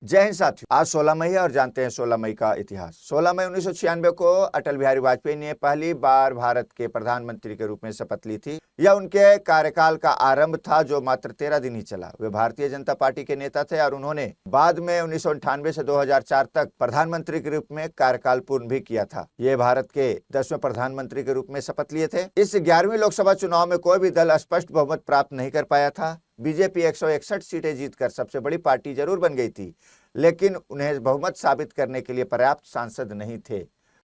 जय हिंद साथियों, आज 16 मई है और जानते हैं 16 मई का इतिहास। 16 मई 1996 को अटल बिहारी वाजपेयी ने पहली बार भारत के प्रधानमंत्री के रूप में शपथ ली थी। यह उनके कार्यकाल का आरंभ था जो मात्र 13 दिन ही चला। वे भारतीय जनता पार्टी के नेता थे और उन्होंने बाद में 1998 से 2004 तक प्रधानमंत्री के रूप में कार्यकाल पूर्ण भी किया था। ये भारत के 10वें प्रधानमंत्री के रूप में शपथ लिए थे। इस 11वीं लोकसभा चुनाव में कोई भी दल स्पष्ट बहुमत प्राप्त नहीं कर पाया था। बीजेपी 161 सीटें जीतकर सबसे बड़ी पार्टी जरूर बन गई थी, लेकिन उन्हें बहुमत साबित करने के लिए पर्याप्त सांसद नहीं थे।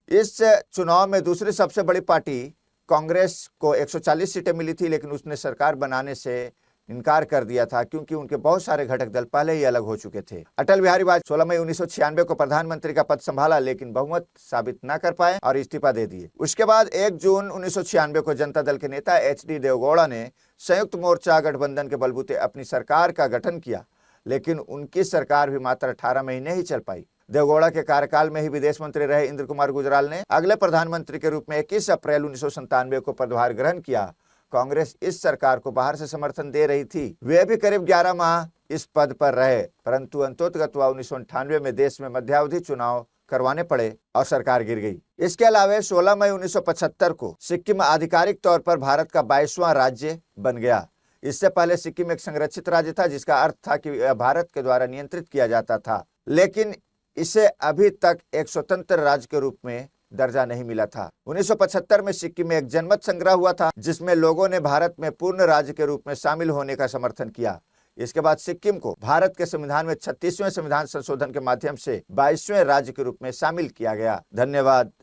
इस चुनाव में दूसरी सबसे बड़ी पार्टी कांग्रेस को 140 सीटें मिली थी, लेकिन उसने सरकार बनाने से इनकार कर दिया था क्योंकि उनके बहुत सारे घटक दल पहले ही अलग हो चुके थे। अटल बिहारी वाजपेयी 16 मई 1996 को प्रधानमंत्री का पद संभाला, लेकिन बहुमत साबित न कर पाए और इस्तीफा दे दिए। उसके बाद 1 जून 1996 को जनता दल के नेता HD देवेगौड़ा ने संयुक्त मोर्चा गठबंधन के बलबूते अपनी सरकार का गठन किया, लेकिन उनकी सरकार भी मात्र 18 महीने ही चल पाई। देवेगौड़ा के कार्यकाल में ही विदेश मंत्री रहे इंद्र कुमार गुजराल ने अगले प्रधानमंत्री के रूप में 21 अप्रैल 1997 को पदभार ग्रहण किया। कांग्रेस इस सरकार को बाहर से समर्थन दे रही थी। वे भी करीब 11 माह इस पद पर रहे, परंतु अंततः 1998 में देश में मध्यावधि चुनाव करवाने पड़े और सरकार गिर गई। इसके अलावा 16 मई 1975 को सिक्किम आधिकारिक तौर पर भारत का 22वां राज्य बन गया। इससे पहले सिक्किम एक संरक्षित राज्य था, जिसका अर्थ था कि यह भारत के द्वारा नियंत्रित किया जाता था, लेकिन इसे अभी तक एक स्वतंत्र राज्य के रूप में दर्जा नहीं मिला था। 1975 में सिक्किम में एक जनमत संग्रह हुआ था, जिसमें लोगों ने भारत में पूर्ण राज्य के रूप में शामिल होने का समर्थन किया। इसके बाद सिक्किम को भारत के संविधान में 36वें संविधान संशोधन के माध्यम से 22वें राज्य के रूप में शामिल किया गया। धन्यवाद।